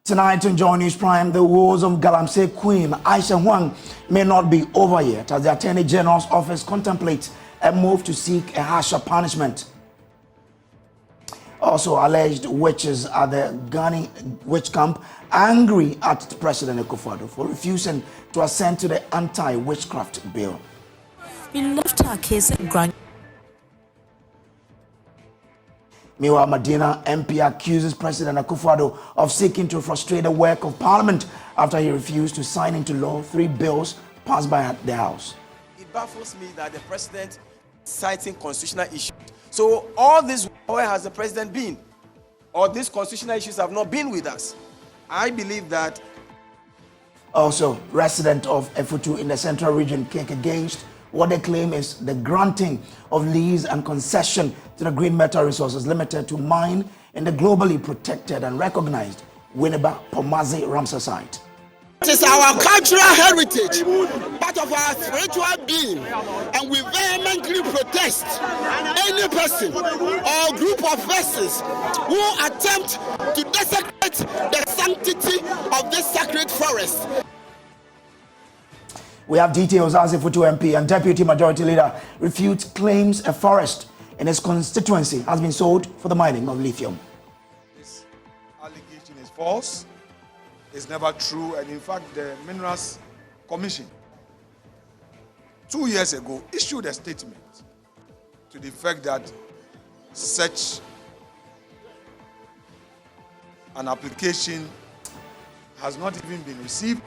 Tonight on Joy News Prime, the woes of Galamsey Queen Aisha Huang may not be over yet as the Attorney General's office contemplates a move to seek a harsher punishment. Also, alleged witches at the Ghani witch camp angry at President Akufo-Addo for refusing to assent to the anti-witchcraft bill. We left our case at Green. Meanwhile, Medina MP accuses President Akufo-Addo of seeking to frustrate the work of Parliament after he refused to sign into law 3 bills passed by the House. It baffles me that the president citing constitutional issues. So all this, where has the president been? Or these constitutional issues have not been with us. I believe that. Also, resident of Efutu in the Central Region kick against what they claim is the granting of lease and concession to the Green Metal Resources Ltd to mine in the globally protected and recognized Winneba Pomazi Ramsar site. It is our cultural heritage, part of our spiritual being, and we vehemently protest any person or group of persons who attempt to desecrate the sanctity of this sacred forest. We have details as Efutu MP and Deputy Majority Leader refutes claims a forest in his constituency has been sold for the mining of lithium. This allegation is false. It's never true, and in fact, the Minerals Commission 2 years ago issued a statement to the effect that such an application has not even been received.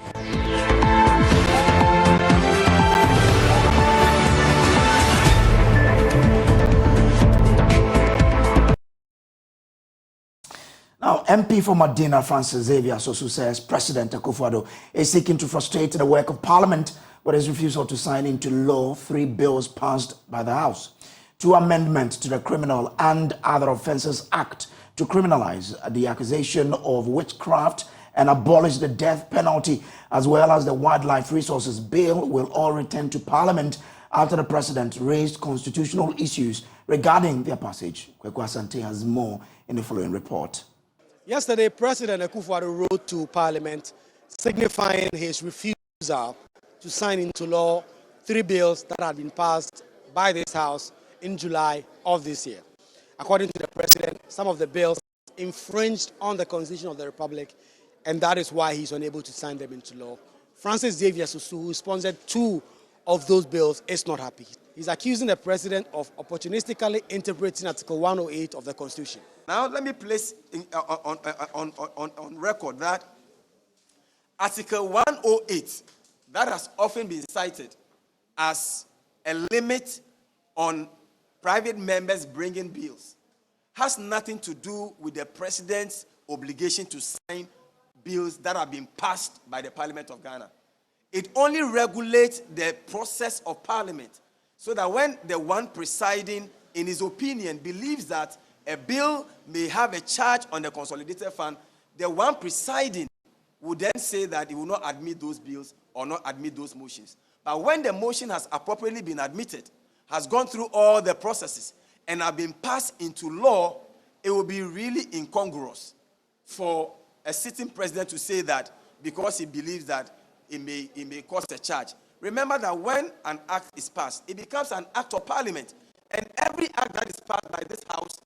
Now, MP for Medina, Francis Xavier Sosu, says President Akufo-Addo is seeking to frustrate the work of Parliament with his refusal to sign into law 3 bills passed by the House. 2 amendments to the Criminal and Other Offences Act to criminalize the accusation of witchcraft and abolish the death penalty, as well as the Wildlife Resources Bill, will all return to Parliament after the President raised constitutional issues regarding their passage. Kweku Asante has more in the following report. Yesterday, President Akufo-Addo wrote to Parliament signifying his refusal to sign into law 3 bills that had been passed by this House in July of this year. According to the President, some of the bills infringed on the Constitution of the Republic, and that is why he's unable to sign them into law. Francis Xavier Sosu, who sponsored 2 of those bills, is not happy. He's accusing the President of opportunistically interpreting Article 108 of the Constitution. Now let me place on record that Article 108, that has often been cited as a limit on private members bringing bills, has nothing to do with the President's obligation to sign bills that have been passed by the Parliament of Ghana. It only regulates the process of Parliament, so that when the one presiding, in his opinion, believes that a bill may have a charge on the consolidated fund, the one presiding would then say that he will not admit those bills or not admit those motions. But when the motion has appropriately been admitted, has gone through all the processes, and have been passed into law, it will be really incongruous for a sitting president to say that because he believes that it may cause a charge. Remember that when an act is passed, it becomes an act of Parliament. And every act that is passed by this House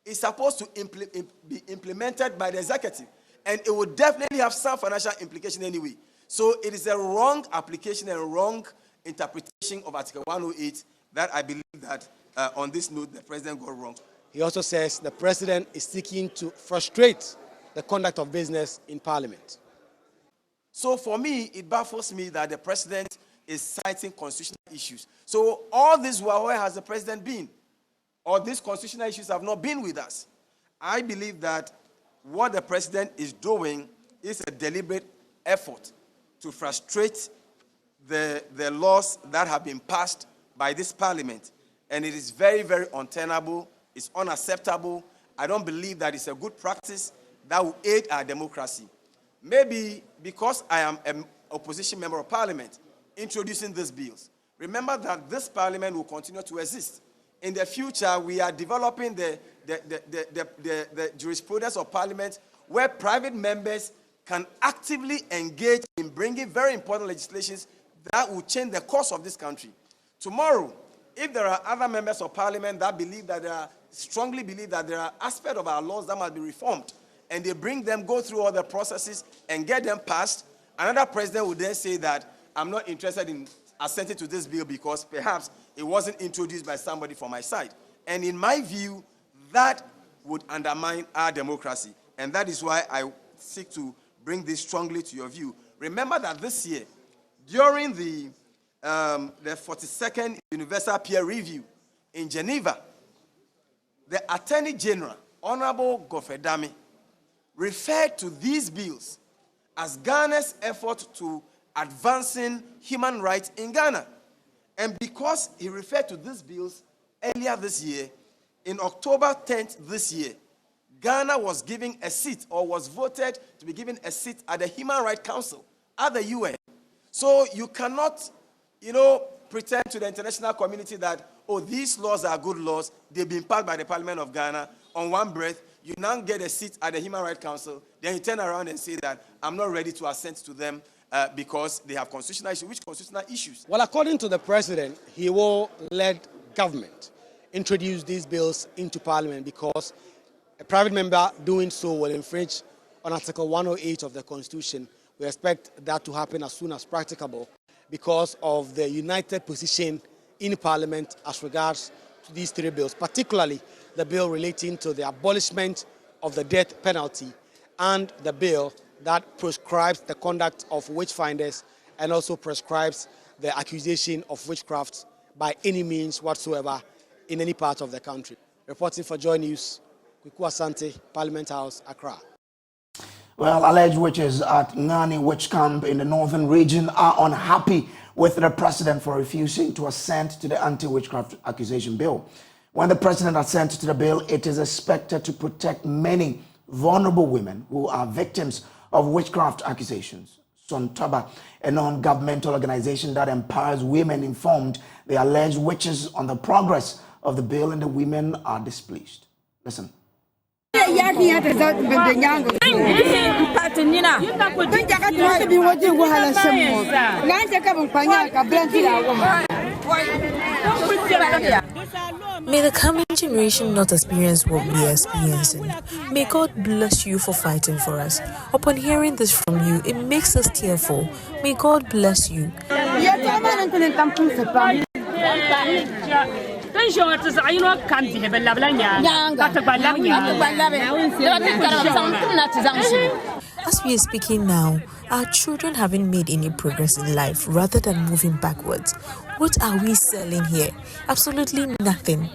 is supposed to be implemented by the executive. And it will definitely have some financial implication anyway. So it is a wrong application and a wrong interpretation of Article 108 that I believe that on this note, the President got wrong. He also says the President is seeking to frustrate the conduct of business in Parliament. So for me, it baffles me that the President is citing constitutional issues. So all this while, where has the President been? Or these constitutional issues have not been with us. I believe that what the President is doing is a deliberate effort to frustrate the laws that have been passed by this Parliament. And it is very, very untenable. It's unacceptable. I don't believe that it's a good practice that will aid our democracy. Maybe because I am an opposition member of Parliament introducing these bills. Remember that this Parliament will continue to exist. In the future, we are developing the jurisprudence of Parliament where private members can actively engage in bringing very important legislations that will change the course of this country. Tomorrow, if there are other members of parliament that strongly believe that there are aspects of our laws that must be reformed, and they bring them, go through all the processes and get them passed, another president would then say that I'm not interested in assenting to this bill because perhaps it wasn't introduced by somebody from my side. And in my view, that would undermine our democracy. And that is why I seek to bring this strongly to your view. Remember that this year, during the 42nd Universal Peer Review in Geneva, the Attorney General, Honorable Gofedami, referred to these bills as Ghana's effort to advancing human rights in Ghana. And because he referred to these bills earlier this year, in October 10th this year, Ghana was given a seat, or was voted to be given a seat at the Human Rights Council at the UN. So you cannot, pretend to the international community that, oh, these laws are good laws, they've been passed by the Parliament of Ghana. On one breath, you now get a seat at the Human Rights Council, then you turn around and say that I'm not ready to assent to them because they have constitutional issues. Which constitutional issues? Well, according to the president, he will let government introduce these bills into parliament because a private member doing so will infringe on Article 108 of the Constitution. We expect that to happen as soon as practicable because of the united position in Parliament as regards to these three bills, particularly the bill relating to the abolishment of the death penalty and the bill that prescribes the conduct of witch-finders and also prescribes the accusation of witchcraft by any means whatsoever in any part of the country. Reporting for Joy News, Kwiku Asante, Parliament House, Accra. Well, alleged witches at Ngani Witch Camp in the northern region are unhappy with the president for refusing to assent to the anti-witchcraft accusation bill. When the president assents to the bill, it is expected to protect many vulnerable women who are victims of witchcraft accusations. Sontaba, a non-governmental organization that empowers women, informed the alleged witches on the progress of the bill, and the women are displeased. Listen. May the coming generation not experience what we are experiencing. May God bless you for fighting for us. Upon hearing this from you, it makes us tearful. May God bless you. As we are speaking now, our children haven't made any progress in life rather than moving backwards. What are we selling here? Absolutely nothing.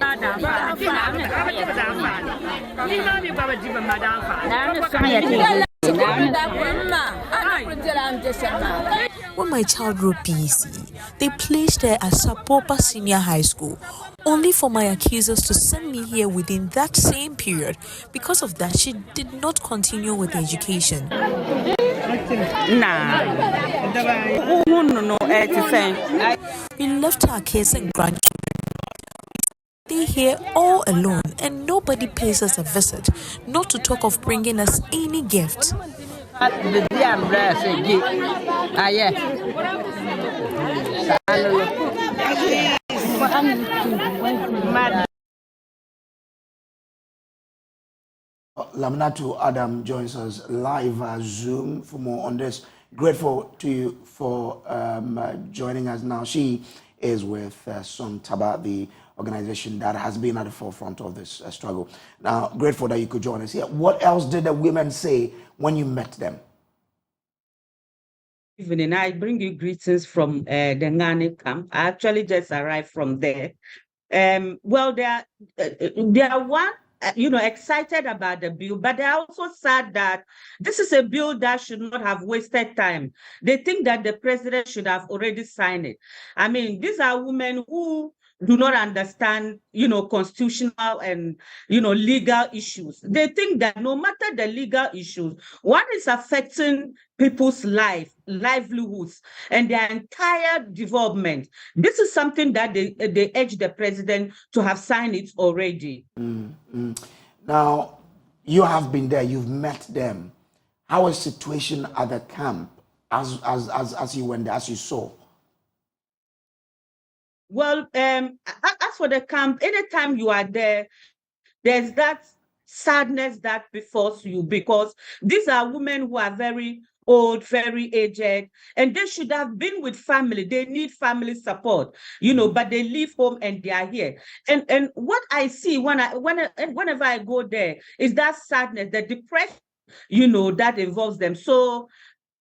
When my child wrote PEC, they placed her at Sapopa Senior High School, only for my accusers to send me here within that same period. Because of that, she did not continue with education. We left our kids and grandchildren. They here all alone, and nobody pays us a visit, not to talk of bringing us any gift. Laminatu Adam joins us live Zoom for more on this. Grateful to you for joining us now. She is with Sontaba, the organization that has been at the forefront of this struggle. Now, grateful that you could join us here. What else did the women say when you met them? Evening, I bring you greetings from the Ngani camp. I actually just arrived from there. Well, they are one, excited about the bill, but they're also sad that this is a bill that should not have wasted time. They think that the president should have already signed it. I mean, these are women who do not understand, constitutional and, legal issues. They think that no matter the legal issues, what is affecting people's livelihoods, and their entire development, this is something that they urge the president to have signed it already. Now, you have been there, you've met them. How is situation at the camp as you went there, as you saw? Well, as for the camp, anytime you are there, there's that sadness that befalls you, because these are women who are very old, very aged, and they should have been with family. They need family support, but they leave home and they are here. And what I see whenever I go there is that sadness, the depression, that involves them. So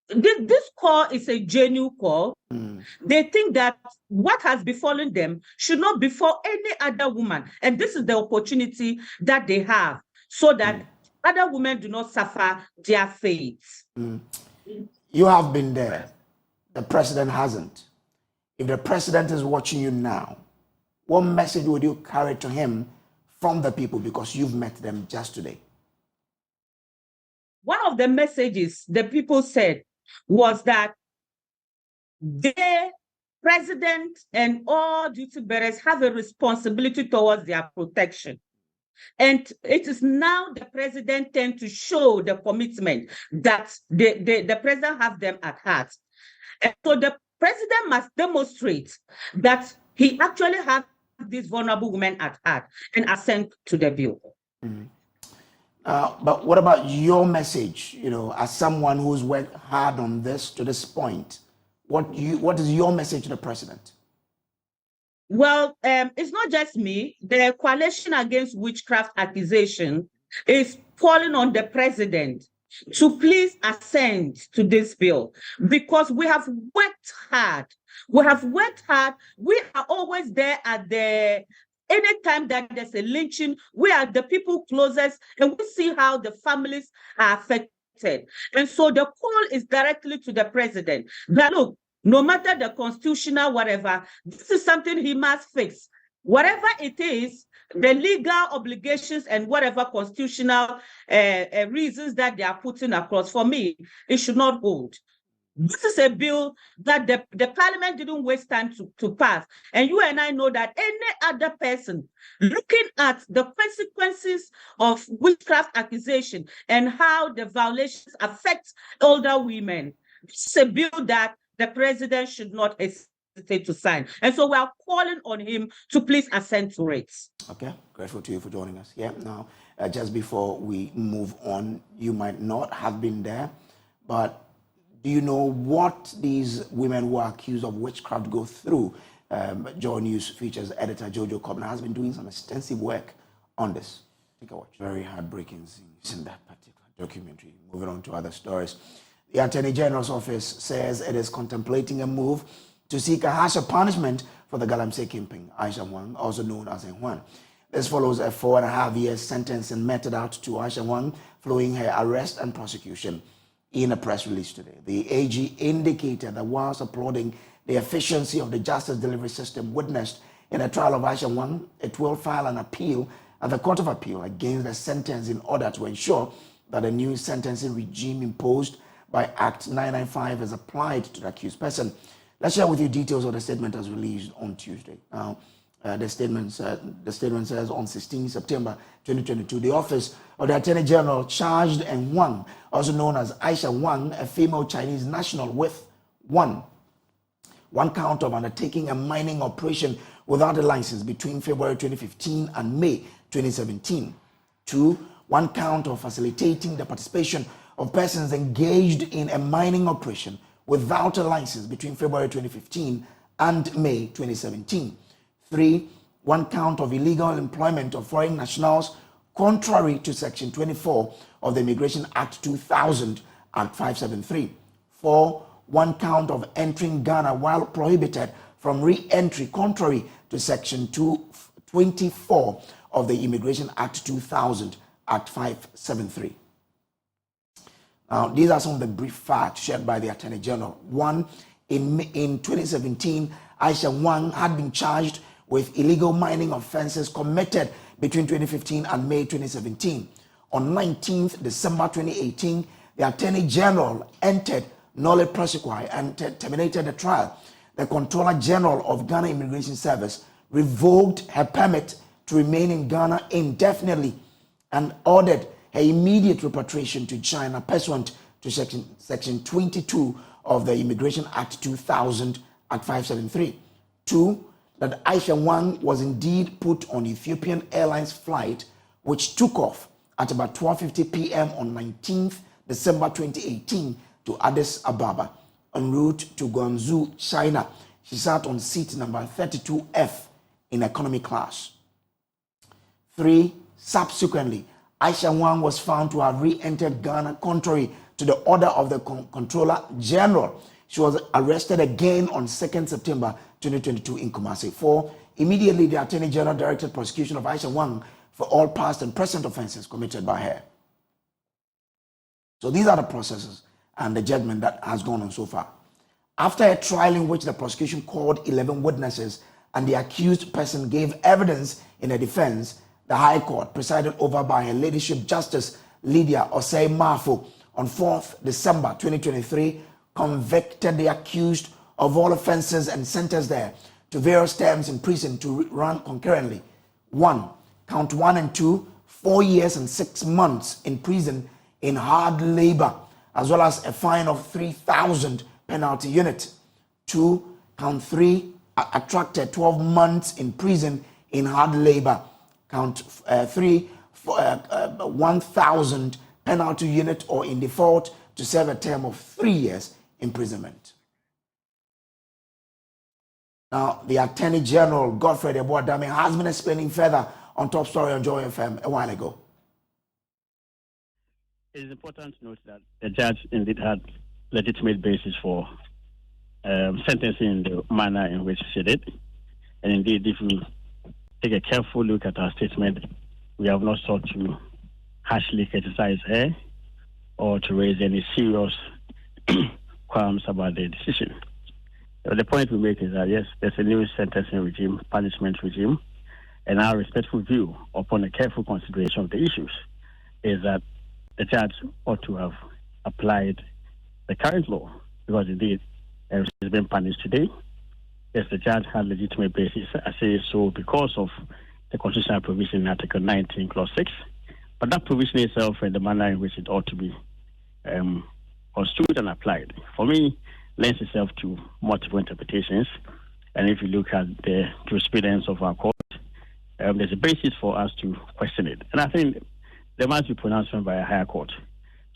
this call is a genuine call. They think that what has befallen them should not befall any other woman. And this is the opportunity that they have so that other women do not suffer their fate. You have been there. The president hasn't. If the president is watching you now, what message would you carry to him from the people, because you've met them just today? One of the messages the people said was that the president and all duty bearers have a responsibility towards their protection. And it is now the president turn to show the commitment that the president has them at heart. And so the president must demonstrate that he actually has these vulnerable women at heart and assent to the bill. But what about your message, as someone who's worked hard on this to this point? What is your message to the president? Well, it's not just me. The Coalition Against Witchcraft Accusation is calling on the president to please assent to this bill, because we have worked hard. We have worked hard. We are always there at anytime that there's a lynching, we are the people closest, and we see how the families are affected. And so the call is directly to the president that, look, no matter the constitutional whatever, this is something he must fix. Whatever it is, the legal obligations and whatever constitutional reasons that they are putting across, for me, it should not hold. This is a bill that the parliament didn't waste time to pass. And you and I know that any other person looking at the consequences of witchcraft accusation and how the violations affect older women, this is a bill that the president should not hesitate to sign. And so we are calling on him to please assent to it. Okay, grateful to you for joining us. Yeah, now, just before we move on, you might not have been there, but do you know what these women who are accused of witchcraft go through? Joy News features editor Jojo Kobna has been doing some extensive work on this. Take a watch. Very heartbreaking scenes in that particular documentary. Moving on to other stories. The Attorney General's office says it is contemplating a move to seek a harsher punishment for the Galamsey kingpin, Aisha Wang, also known as Juan. This follows a 4.5-year sentence meted out to Aisha Wang following her arrest and prosecution. In a press release today, the AG indicated that whilst applauding the efficiency of the justice delivery system witnessed in the trial of Aisha Wang, it will file an appeal at the Court of Appeal against the sentence in order to ensure that a new sentencing regime imposed by Act 995 is applied to the accused person. Let's share with you details of the statement as released on Tuesday. Now, the statement says on 16 September 2022, the Office of the Attorney General charged Wang, also known as Aisha Wang, a female Chinese national, with one count of undertaking a mining operation without a license between February 2015 and May 2017. 2, one count of facilitating the participation of persons engaged in a mining operation without a license between February 2015 and May 2017. 3, one count of illegal employment of foreign nationals contrary to Section 24 of the Immigration Act 2000, Act 573. 4, one count of entering Ghana while prohibited from re-entry contrary to Section 224 of the Immigration Act 2000, Act 573. Now, these are some of the brief facts shared by the Attorney General. 1, in 2017, Aisha Wang had been charged with illegal mining offenses committed between 2015 and May 2017. On 19th December 2018, the Attorney General entered nolle prosequi and terminated the trial. The Controller General of Ghana Immigration Service revoked her permit to remain in Ghana indefinitely and ordered her immediate repatriation to China pursuant to Section 22 of the Immigration Act 2000 at 573. 2. That Aisha Wang was indeed put on Ethiopian Airlines flight, which took off at about 12:50 p.m. on 19th December 2018 to Addis Ababa en route to Guangzhou, China. She sat on seat number 32F in economy class. 3. Subsequently, Aisha Wang was found to have re-entered Ghana contrary to the order of the Controller General. She was arrested again on 2nd September 2022 in Kumasi. 4. Immediately, the Attorney General directed prosecution of Aisha Wang for all past and present offenses committed by her. So these are the processes and the judgment that has gone on so far. After a trial in which the prosecution called 11 witnesses and the accused person gave evidence in a defense, the High Court, presided over by Her Ladyship Justice Lydia Osei Mafo, on 4th December 2023, convicted the accused of all offenses and sentenced her to various terms in prison to run concurrently. 1. Count 1 and 2, 4 years and 6 months in prison in hard labor, as well as a fine of 3,000 penalty unit. 2. Count 3, attracted 12 months in prison in hard labor. Count 3, 1,000 penalty unit or in default to serve a term of 3 years imprisonment. Now, the Attorney General, Godfrey Eboadame, has been explaining further on Top Story on Joy FM a while ago. It is important to note that the judge indeed had legitimate basis for sentencing in the manner in which she did. And indeed, if we take a careful look at our statement, we have not sought to harshly criticize her or to raise any serious qualms about the decision. The point we make is that, yes, there's a new sentencing regime, punishment regime, and our respectful view upon a careful consideration of the issues is that the judge ought to have applied the current law, because indeed it has been punished today. Yes, the judge had legitimate basis, I say so, because of the constitutional provision in Article 19, Clause 6. But that provision itself and the manner in which it ought to be construed and applied, for me, lends itself to multiple interpretations. And if you look at the jurisprudence of our court, there's a basis for us to question it. And I think there must be pronouncement by a higher court.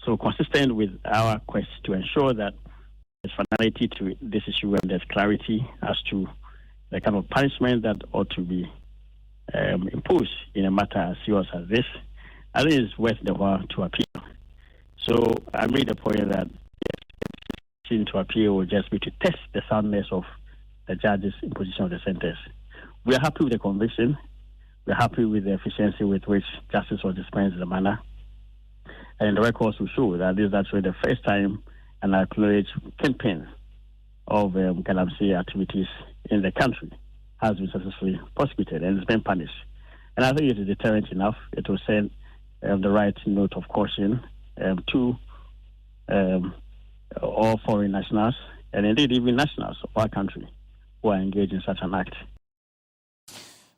So consistent with our quest to ensure that there's finality to this issue and there's clarity as to the kind of punishment that ought to be imposed in a matter as serious as this, I think it's worth the while to appeal. So I made the point that to appeal will just be to test the soundness of the judge's imposition of the sentence. We are happy with the conviction. We are happy with the efficiency with which justice was dispensed in the manner. And the records will show that this is actually the first time an acknowledged campaign of Galamsey activities in the country has been successfully prosecuted and it's been punished. And I think it is deterrent enough. It will send the right note of caution to all foreign nationals and indeed even nationals of our country who are engaged in such an act.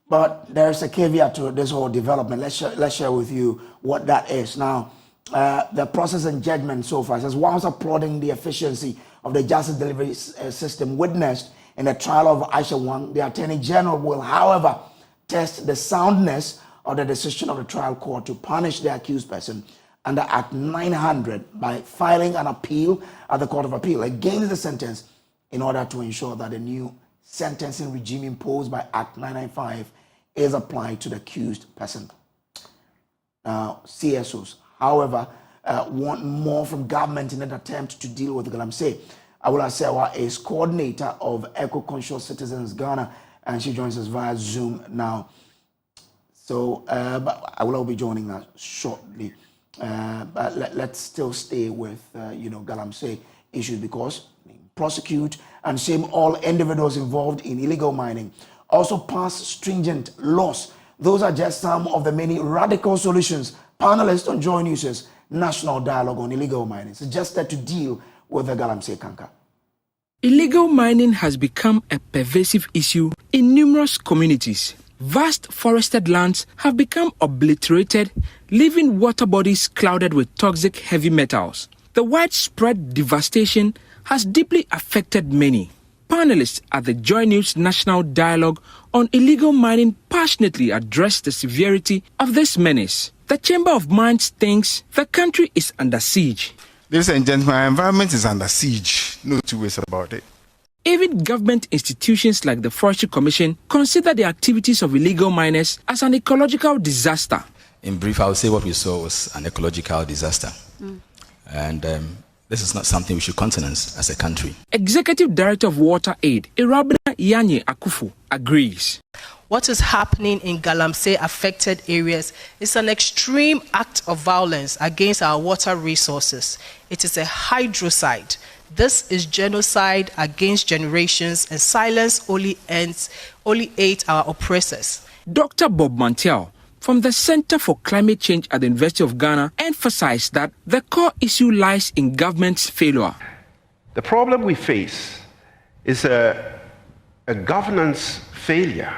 But there's a caveat to this whole development. Let's share with you what that is. Now, the process and judgment so far says, whilst applauding the efficiency of the justice delivery system witnessed in the trial of Aisha Wang, the Attorney General will, however, test the soundness of the decision of the trial court to punish the accused person under Act 900 by filing an appeal at the Court of Appeal against the sentence in order to ensure that the new sentencing regime imposed by Act 995 is applied to the accused person. Now, CSOs, however, want more from government in an attempt to deal with Galamsey. Awula Sewa is coordinator of Eco-Conscious Citizens Ghana, and she joins us via Zoom now. So I will be joining us shortly. But let's still stay with, Galamsey issues, because prosecute and shame all individuals involved in illegal mining. Also pass stringent laws. Those are just some of the many radical solutions panelists on Joy News' National Dialogue on Illegal Mining suggested to deal with the Galamsey canker. Illegal mining has become a pervasive issue in numerous communities. Vast forested lands have become obliterated, leaving water bodies clouded with toxic heavy metals. the widespread devastation has deeply affected many. Panelists at the Joy News National Dialogue on Illegal Mining passionately addressed the severity of this menace. The Chamber of Mines thinks the country is under siege. Ladies and gentlemen, our environment is under siege. No two ways about it. Even government institutions like the Forestry Commission consider the activities of illegal miners as an ecological disaster. In brief, I would say what we saw was an ecological disaster. And this is not something we should countenance as a country. Executive Director of Water Aid, Irabna Yanye Akufu, agrees. What is happening in Galamsey affected areas is an extreme act of violence against our water resources. It is a hydrocide. This is genocide against generations, and silence only aids our oppressors. Dr. Bob Mantel from the Center for Climate Change at the University of Ghana emphasized that the core issue lies in government's failure. The problem we face is a governance failure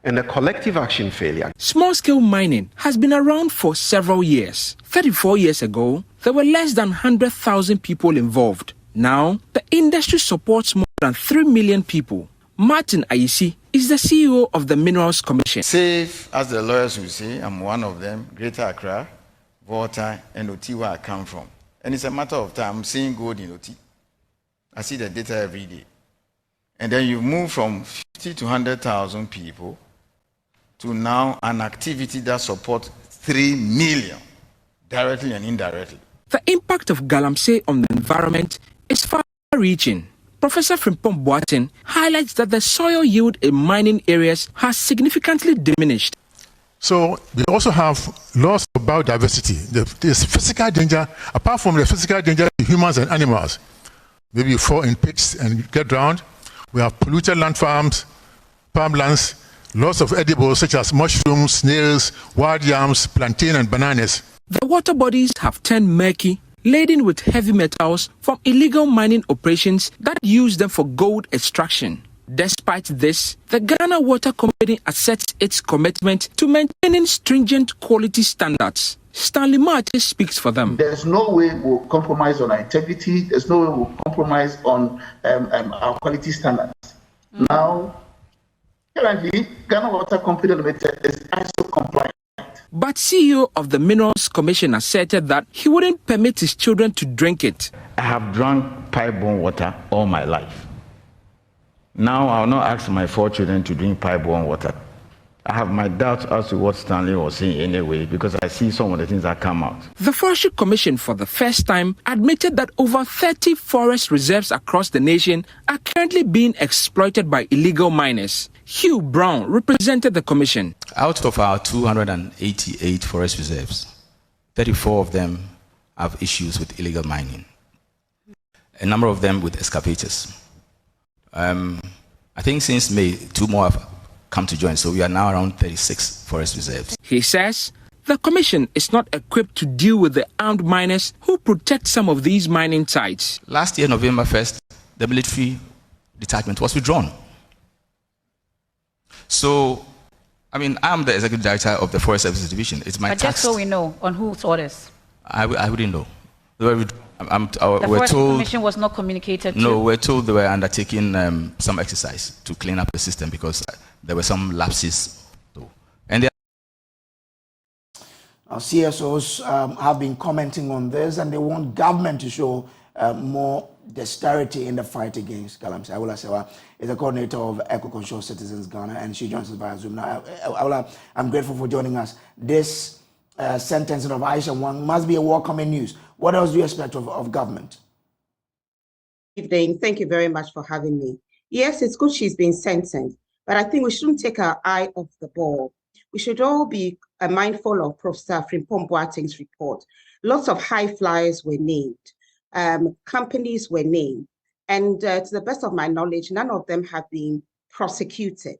and a collective action failure. Small-scale mining has been around for several years. 34 years ago, there were less than 100,000 people involved. Now, the industry supports more than 3 million people. Martin Ayisi is the CEO of the Minerals Commission. Safe, as the lawyers will say, I'm one of them, Greater Accra, Volta, and Oti, where I come from. And it's a matter of time. I'm seeing gold in Oti. I see the data every day. And then you move from 50 to 100,000 people to now an activity that supports 3 million, directly and indirectly. The impact of Galamsey on the environment is far-reaching. Professor Frimpong Boateng highlights that the soil yield in mining areas has significantly diminished. So we also have loss of biodiversity. There's physical danger, apart from the physical danger to humans and animals. Maybe you fall in pits and get drowned. We have polluted land farms, farmlands, loss of edibles such as mushrooms, snails, wild yams, plantain and bananas. The water bodies have turned murky, laden with heavy metals from illegal mining operations that use them for gold extraction. Despite this, the Ghana Water Company asserts its commitment to maintaining stringent quality standards. Stanley Marte speaks for them. There's no way we'll compromise on our integrity. There's no way we'll compromise on our quality standards. Now, currently, Ghana Water Company Limited is ISO compliant. But CEO of the Minerals Commission asserted that he wouldn't permit his children to drink it. I have drunk pipe-borne water all my life. Now I will not ask my 4 children to drink pipe-borne water. I have my doubts as to what Stanley was saying anyway, because I see some of the things that come out. The Forestry Commission for the first time admitted that over 30 forest reserves across the nation are currently being exploited by illegal miners. Hugh Brown represented the commission. Out of our 288 forest reserves, 34 of them have issues with illegal mining. A number of them with excavators. I think since May, 2 more have come to join, so we are now around 36 forest reserves. He says the commission is not equipped to deal with the armed miners who protect some of these mining sites. Last year, November 1st, the military detachment was withdrawn. So, I mean, I'm the executive director of the Forest Services Division. It's my task. Just so we know, on whose orders? I wouldn't know. The Forest Commission was not communicated to? No, we're told they were undertaking some exercise to clean up the system because there were some lapses. And Our CSOs have been commenting on this, and they want government to show more dexterity in the fight against Galamsey. Awula Sewa is the coordinator of Eco-Conscious Citizens Ghana, and she joins us via Zoom. Now, Awula, I'm grateful for joining us. This sentencing of Aisha Wang must be a welcoming news. What else do you expect of government? Good evening. Thank you very much for having me. Yes, it's good she's been sentenced, but I think we shouldn't take our eye off the ball. We should all be mindful of Professor Frimpong Boateng's report. Lots of high flyers were named. Companies were named. And to the best of my knowledge, none of them have been prosecuted.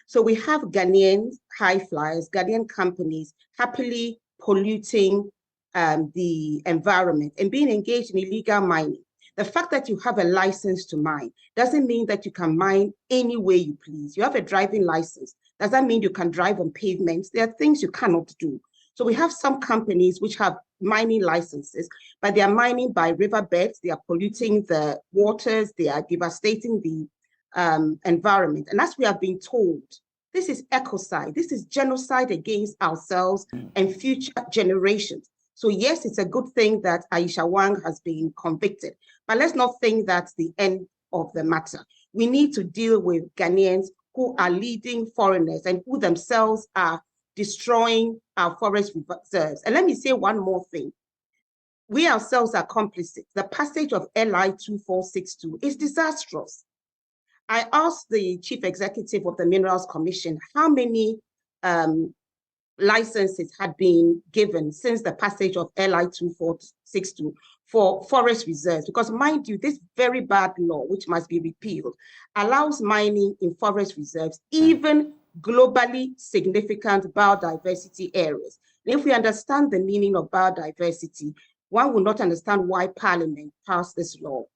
So we have Ghanaian high flyers, Ghanaian companies happily polluting the environment and being engaged in illegal mining. The fact that you have a license to mine doesn't mean that you can mine any way you please. You have a driving license. Does that mean you can drive on pavements? There are things you cannot do. So we have some companies which have mining licenses, but they are mining by riverbeds, they are polluting the waters, they are devastating the environment. And as we have been told, this is ecocide, this is genocide against ourselves and future generations. So yes, it's a good thing that Aisha Wang has been convicted, but let's not think that's the end of the matter. We need to deal with Ghanaians who are leading foreigners and who themselves are destroying our forest reserves. And let me say one more thing. We ourselves are complicit. The passage of LI 2462 is disastrous. I asked the chief executive of the Minerals Commission how many licenses had been given since the passage of LI 2462 for forest reserves, because mind you, this very bad law, which must be repealed, allows mining in forest reserves, even globally significant biodiversity areas. And if we understand the meaning of biodiversity, one will not understand why Parliament passed this law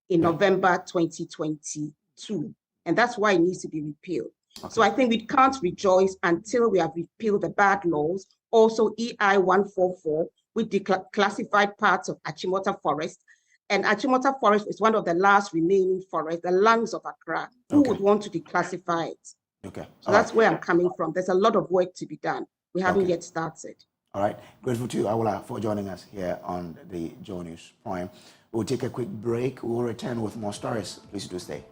in November 2022. And that's why it needs to be repealed. Okay. So I think we can't rejoice until we have repealed the bad laws. Also EI 144, which declassified parts of Achimota Forest. And Achimota Forest is one of the last remaining forests, the lungs of Accra. Who would want to declassify it? Okay. So that's where I'm coming from. There's a lot of work to be done. We haven't yet started. All right. Grateful to you, Awula, for joining us here on the Joe News Prime. We'll take a quick break. We'll return with more stories. Please do stay.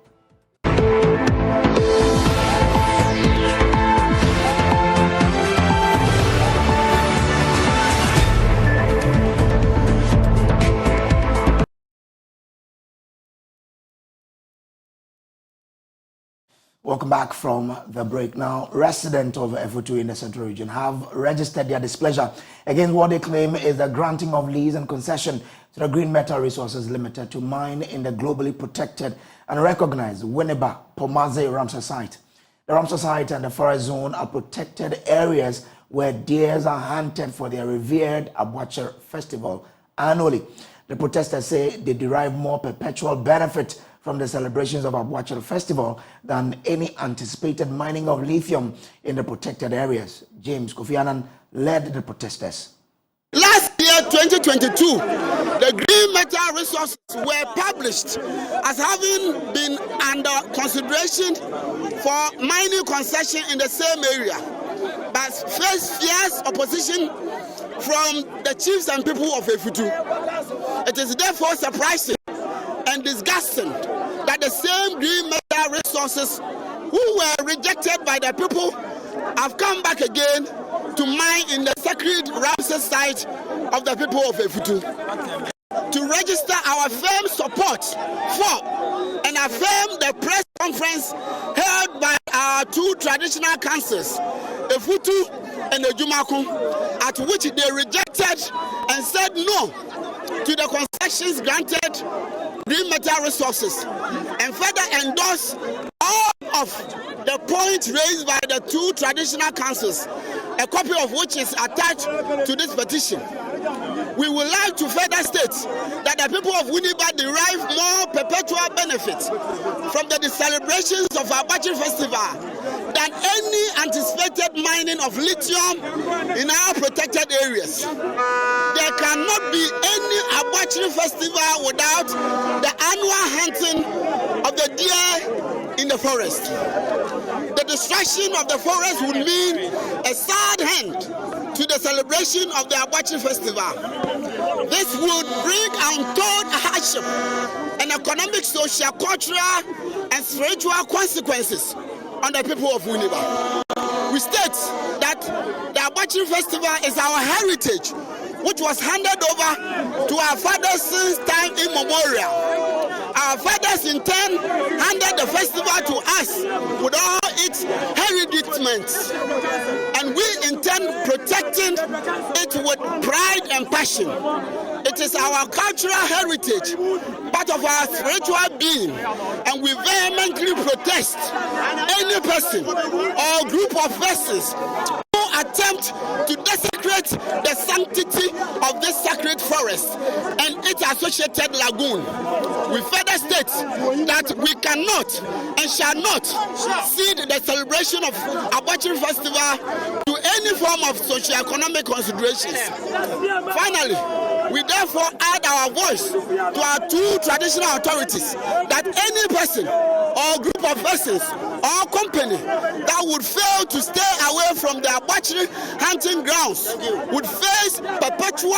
Welcome back from the break. Now, residents of Efutu in the Central Region have registered their displeasure against what they claim is the granting of lease and concession to the Green Metal Resources Ltd to mine in the globally protected and recognized Winneba Pomaze Ramsar site. The Ramsar site and the forest zone are protected areas where deers are hunted for their revered Abuacher festival annually. The protesters say they derive more perpetual benefit from the celebrations of Abuacher festival than any anticipated mining of lithium in the protected areas. James Kofi Annan led the protesters. Last year, 2022, the Green Metal Resources were published as having been under consideration for mining concession in the same area, but faced fierce opposition from the chiefs and people of Efutu. It is therefore surprising and disgusting that the same Green Metal Resources who were rejected by the people have come back again to mine in the sacred Ramsar site of the people of Efutu. To register our firm support for and affirm the press conference held by our two traditional councils, Efutu and Ejumaku, at which they rejected and said no to the concessions granted Green Metal Resources, and further endorse all of the points raised by the two traditional councils, a copy of which is attached to this petition. We would like to further state that the people of Winneba derive more perpetual benefits from the celebrations of our Abuacher festival than any anticipated mining of lithium in our protected areas. There cannot be any Abuacher festival without the annual hunting of the deer in the forest. The destruction of the forest would mean a sad end to the celebration of the Abuacher festival. This would bring untold hardship and economic, social, cultural, and spiritual consequences on the people of Winneba. We state that the Abuacher festival is our heritage, which was handed over to our fathers since time immemorial. Our fathers in turn handed the festival to us with all its heritagements, and we intend protecting it with pride and passion. It is our cultural heritage, part of our spiritual being, and we vehemently protest any person or group of persons who attempt to desecrate the sanctity of this sacred forest and its associated lagoon. We further state that we cannot and shall not cede the celebration of Abachi Festival to any form of socio-economic considerations. Finally, we therefore add our voice to our two traditional authorities that any person or group of persons or company that would fail to stay away from the Abachi hunting grounds would face perpetual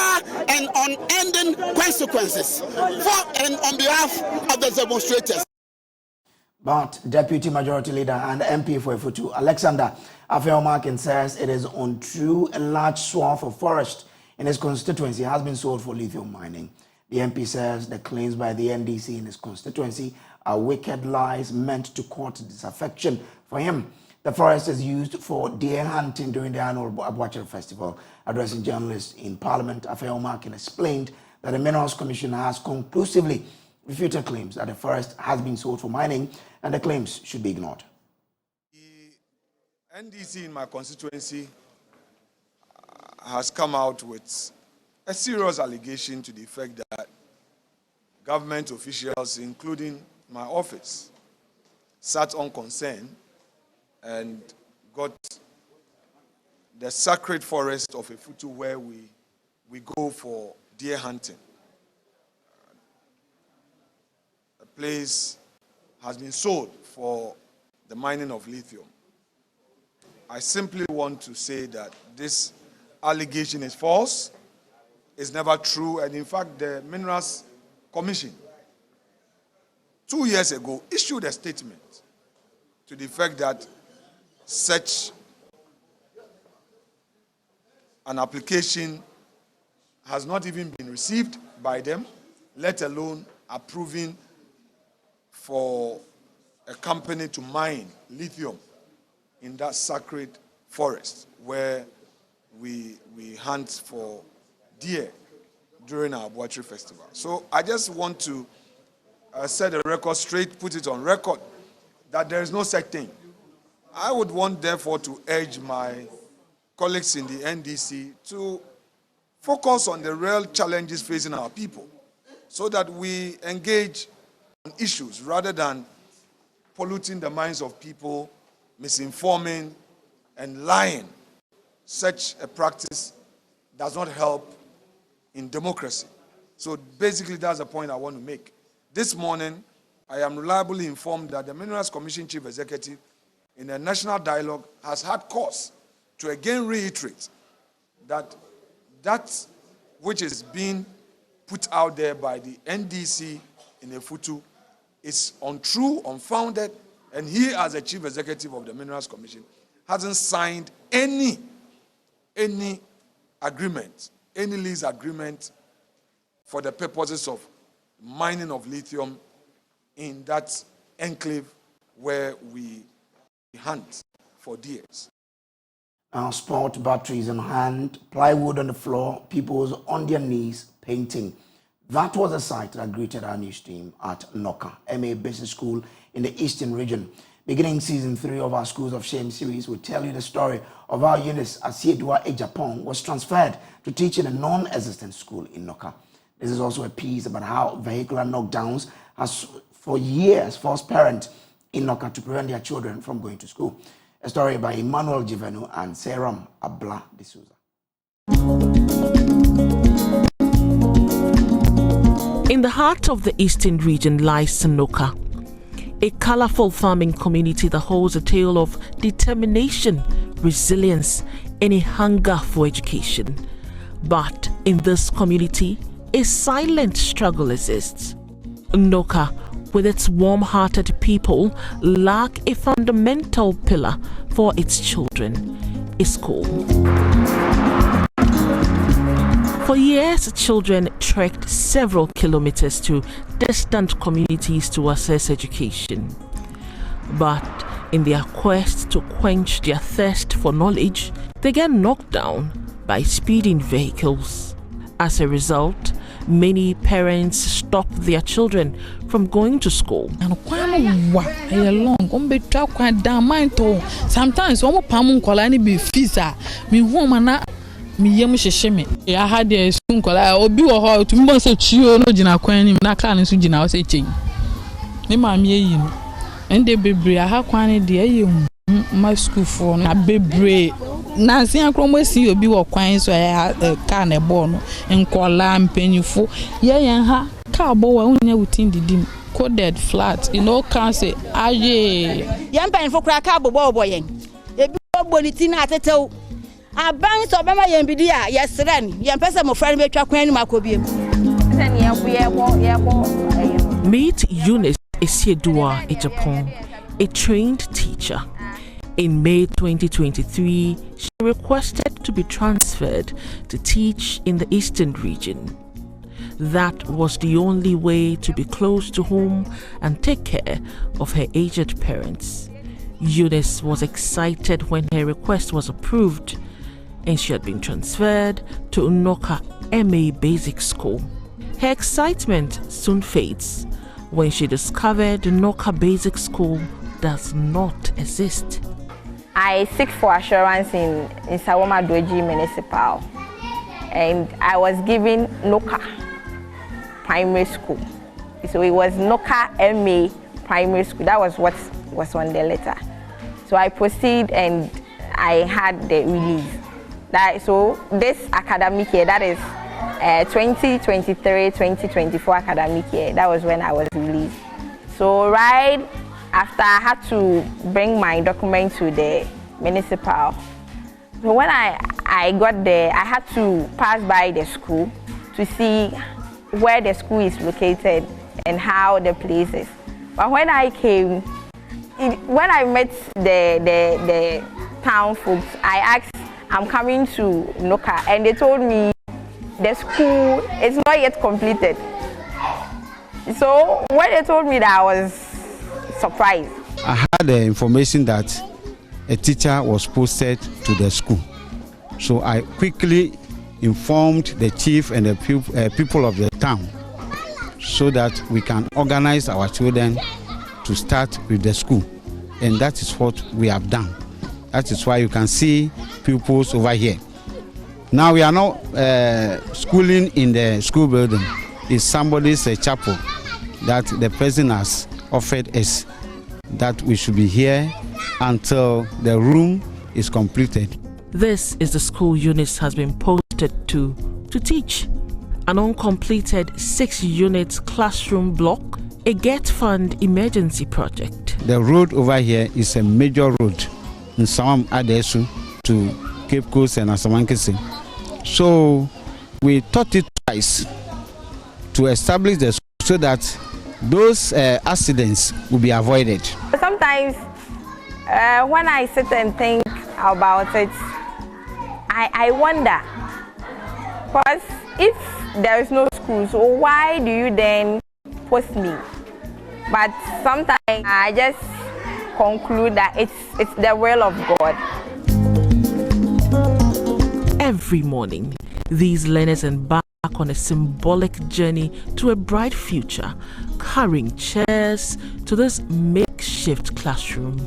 and unending consequences for and on behalf of the demonstrators. But Deputy Majority Leader and MP for Efutu, Alexander Afeomakin, says it is untrue a large swath of forest in his constituency has been sold for lithium mining. The MP says the claims by the NDC in his constituency are wicked lies meant to court disaffection for him. The forest is used for deer hunting during the annual Abuachiri Festival. Addressing journalists in Parliament, Afeomakin explained that the Minerals Commission has conclusively refuted claims that the forest has been sold for mining and the claims should be ignored. The NDC in my constituency has come out with a serious allegation to the effect that government officials, including my office, sat on concern and got the sacred forest of Efutu where we go for deer hunting. The place has been sold for the mining of lithium. I simply want to say that this allegation is false, it's never true, and in fact the Minerals Commission 2 years ago issued a statement to the effect that such an application has not even been received by them, let alone approving for a company to mine lithium in that sacred forest where we hunt for deer during our Abuachiri Festival. So I just want to set the record straight, put it on record, that there is no such thing. I would want, therefore, to urge my colleagues in the NDC to focus on the real challenges facing our people so that we engage on issues rather than polluting the minds of people, misinforming and lying. Such a practice does not help in democracy. So basically that's the point I want to make. This morning, I am reliably informed that the Minerals Commission Chief Executive in a national dialogue has had cause to again reiterate that that which is being put out there by the NDC in Efutu is untrue, unfounded, and he, as the Chief Executive of the Minerals Commission, hasn't signed any agreement, any lease agreement for the purposes of mining of lithium in that enclave where we hunt for deer. Sport batteries in hand, plywood on the floor, people on their knees painting. That was a sight that greeted our news team at Noka, MA Business School in the Eastern Region. Beginning season 3 of our Schools of Shame series, we'll tell you the story of how Eunice Asiedua Ejapong was transferred to teach in a non-existent school in Noka. This is also a piece about how vehicular knockdowns has for years forced parents in Noka to prevent their children from going to school. A story by Emmanuel Jivenu and Seram Abla D'Souza. In the heart of the Eastern Region lies Sanoka, a colorful farming community that holds a tale of determination, resilience, and a hunger for education. But in this community, a silent struggle exists. Noka, with its warm-hearted people, lack a fundamental pillar for its children, a school. For years, children trekked several kilometers to distant communities to access education. But in their quest to quench their thirst for knowledge, they get knocked down by speeding vehicles. As a result, many parents stop their children from going to school. Sometimes be visa. I had a school obi wo ho to me say chio no gina kwan ni na car nso gina wo say chen. Me ma me yi no. Ende bebre aha kwan de aye my school for na bebre na sin akromo si obi wo kwan so car na bo no nkola mpanyifo ye ha car bo wa unya wutin didim coded flat can say aye yan mpanyifo kra car bo yen ebi bo ni tin atetew aban so bema yen bidi a yesren yen pese mo fra ni betwa kwan ni makobiem. Meet Eunice Esiedua Ejapon, a trained teacher. In May 2023, she requested to be transferred to teach in the Eastern region. That was the only way to be close to home and take care of her aged parents. Eunice was excited when her request was approved, and she had been transferred to Unoka MA Basic School. Her excitement soon fades when she discovered Unoka Basic School does not exist. I seek for assurance in Sawoma Doji Municipal, and I was given Noka Primary School. So it was Noka MA Primary School. That was what was on the letter. So I proceed and I had the release. So this academic year, that is 2023-2024 academic year, that was when I was released. So right after I had to bring my document to the municipal. So when I got there, I had to pass by the school to see where the school is located and how the place is. But when I came, when I met the town folks, I asked, I'm coming to Noka, and they told me the school is not yet completed. So when they told me that, I was surprised. I had the information that a teacher was posted to the school. So I quickly informed the chief and the people of the town so that we can organize our children to start with the school. And that is what we have done. That is why you can see pupils over here. Now we are not schooling in the school building. It's somebody's chapel that the president has offered us that we should be here until the room is completed. This is the school Eunice has been posted to teach. An uncompleted 6-unit classroom block, a GET Fund emergency project. The road over here is a major road in Samam Adesu to Cape Coast and Asamankese. So we thought it twice to establish the school so that those accidents will be avoided. Sometimes when I sit and think about it, I wonder, because if there is no school, so why do you then post me? But sometimes I just conclude that it's the will of God. Every morning, these learners embark on a symbolic journey to a bright future, carrying chairs to this makeshift classroom.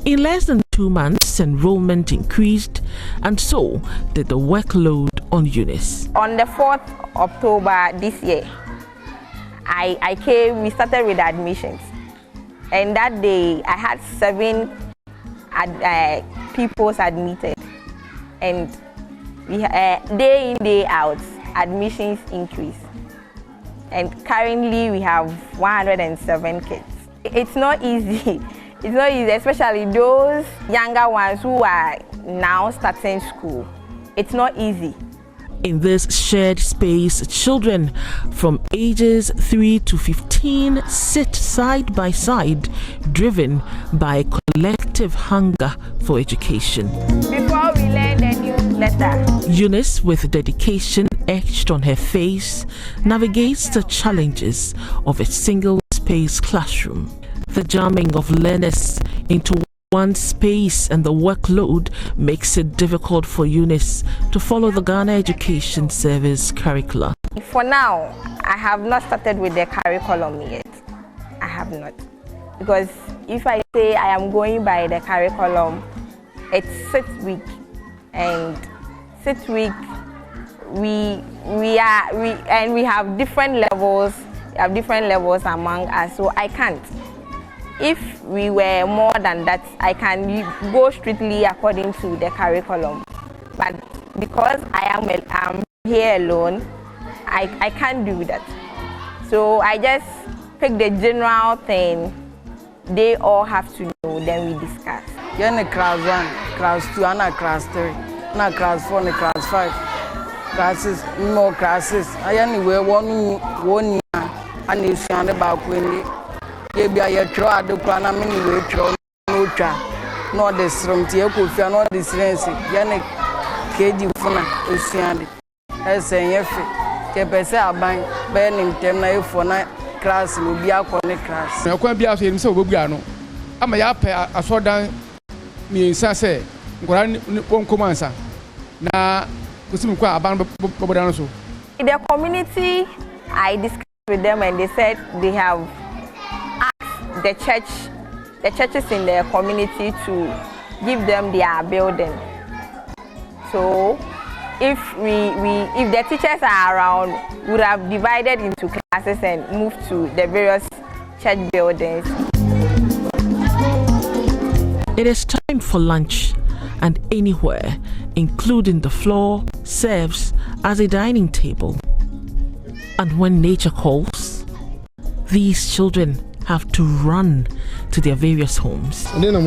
In less than 2 months, enrollment increased, and so did the workload on Eunice. On the 4th October this year, I came, we started with admissions. And that day, I had 7 pupils admitted. And we, day in, day out, admissions increase. And currently, we have 107 kids. It's not easy. It's not easy, especially those younger ones who are now starting school. It's not easy. In this shared space, children from ages 3 to 15 sit side by side, driven by a collective hunger for education. Before we learn the newsletter, Eunice, with dedication etched on her face, navigates the challenges of a single-space classroom. The jamming of learners into One space and the workload makes it difficult for Eunice to follow the Ghana Education Service curricula. For now, I have not started with the curriculum yet. I have not. Because if I say I am going by the curriculum, it's 6 weeks. And 6 weeks, we have different levels. We have different levels among us, so I can't. If we were more than that, I can go strictly according to the curriculum. But because I'm here alone, I can't do that. So I just pick the general thing they all have to know, then we discuss. You're in class 1, class 2, and class 3, and class 4, and class 5. Classes, more classes. I anyway one year, and you see on the back window. You be a try to plan a mini way through no try. Not the strum, Tiaku, not the silence. Yannick, Kaji Funa, Usiandi. I say, if Kepesa bank, burning them for night class will be out on the class. I can't be out here, so Bubiano. I'm a yap, I saw down me in Sase, Grand Comansa. Now, in the community, I discussed with them and they said they have asked the churches in their community to give them their building. So if the teachers are around, we would have divided into classes and moved to the various church buildings. It is time for lunch, and anywhere, including the floor, serves as a dining table. And when nature calls, these children have to run to their various homes. Toilet.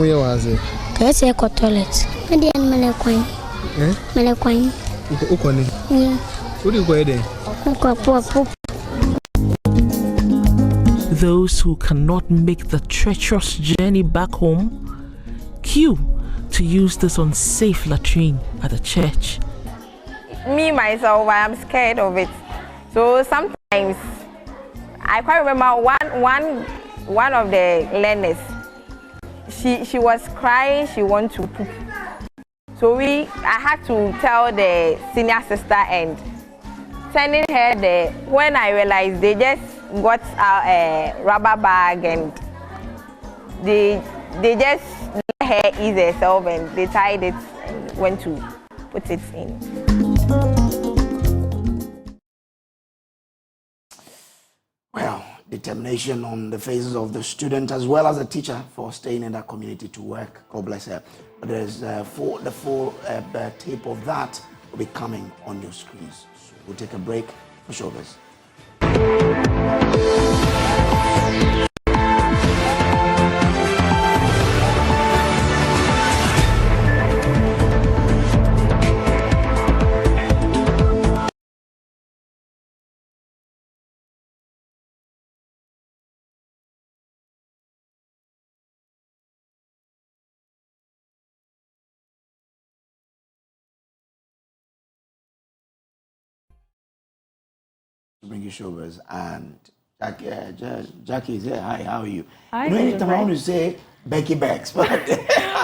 Those who cannot make the treacherous journey back home queue to use this unsafe latrine at the church. Me myself, I am scared of it. So sometimes I quite remember one of the learners. She was crying. She wanted to poop. So I had to tell the senior sister and sending her there. When I realized, they just got a rubber bag and they just let her ease herself and they tied it and went to put it in. Well, determination on the faces of the student as well as the teacher for staying in that community to work. God bless her. But there's the full tape of that will be coming on your screens. So we'll take a break for showbiz. Bring you showbiz, and Jackie is here. Hi, how are you? Hi, you know, anytime I want to say Becky Becks, but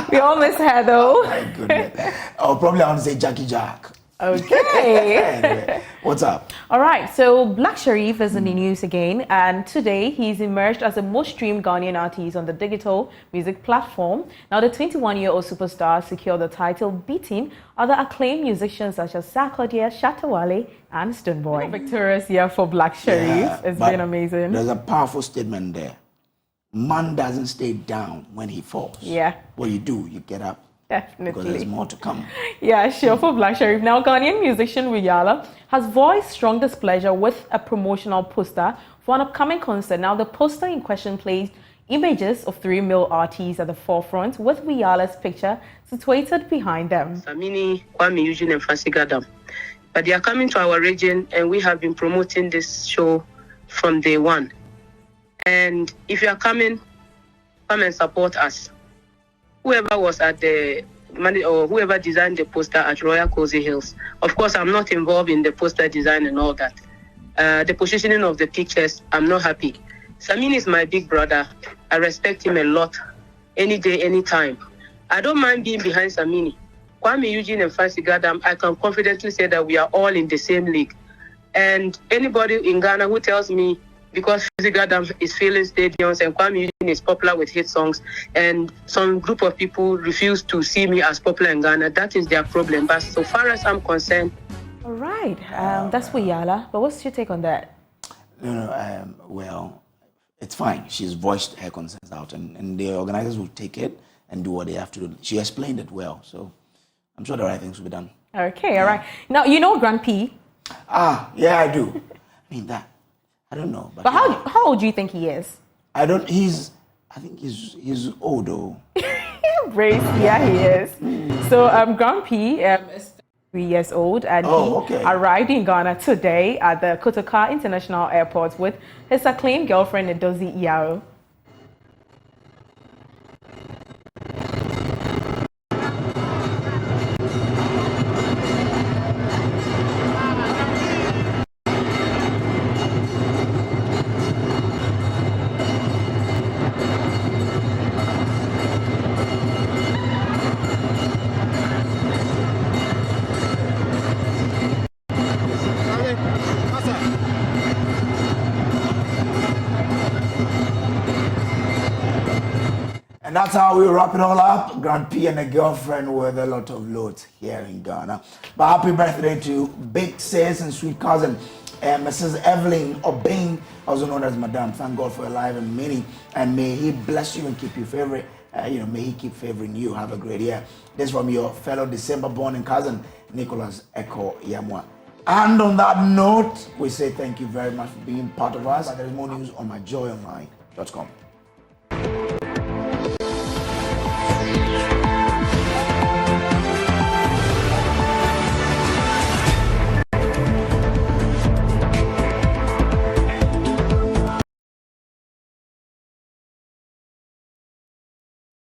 we all miss her though. Oh my goodness. Oh, probably I want to say Jackie Jack. Okay. Anyway, what's up? All right, so Black Sharif is in the news again, and today he's emerged as the most streamed Ghanaian artist on the digital music platform. Now, the 21-year-old superstar secured the title, beating other acclaimed musicians such as Sarkodie, Shatta Wale, and Stonebwoy. Victorious year for Black Sharif. Yeah, it's been amazing. There's a powerful statement there. Man doesn't stay down when he falls. Yeah. What you do, you get up. Definitely. Because there's more to come. Yeah, sure, for Black Sharif. Now, Ghanaian musician Riyala has voiced strong displeasure with a promotional poster for an upcoming concert. Now, the poster in question placed images of 3 male artists at the forefront with Riyala's picture situated behind them. Samini, Kwame, Eugene, and Fasigadam. But they are coming to our region, and we have been promoting this show from day one. And if you are coming, come and support us. Whoever was at the money or whoever designed the poster at Royal Cozy Hills. Of course, I'm not involved in the poster design and all that. The positioning of the pictures, I'm not happy. Samin is my big brother. I respect him a lot, any day, any time. I don't mind being behind Samini. Kwame Eugene and Fasiga Dam, I can confidently say that we are all in the same league. And anybody in Ghana who tells me because Fasiga Dam is filling stadiums and Kwame Eugene is popular with hit songs and some group of people refuse to see me as popular in Ghana, that is their problem. But so far as I'm concerned... All right, that's for Yala. But what's your take on that? Well, it's fine. She's voiced her concerns out, and the organizers will take it and do what they have to do. She explained it well, so I'm sure the right things will be done. Okay, all right. Now, you know Grand P? Yeah, I do. I mean, I don't know. But how old do you think he is? I think he's old, though. Brace, yeah, he is. So, Grand P is 3 years old, and he arrived in Ghana today at the Kotoka International Airport with his acclaimed girlfriend, Edozie Yao. And that's how we wrap it all up. Grand P and a girlfriend with a lot of loads here in Ghana. But happy birthday to big sis and sweet cousin, Mrs. Evelyn Obeng, also known as Madame. Thank God for your life and many. And may he bless you and keep you favorite. May he keep favoring you. Have a great year. This from your fellow December-born and cousin, Nicholas Eko Yamwa. And on that note, we say thank you very much for being part of us. There is more news on myjoyonline.com.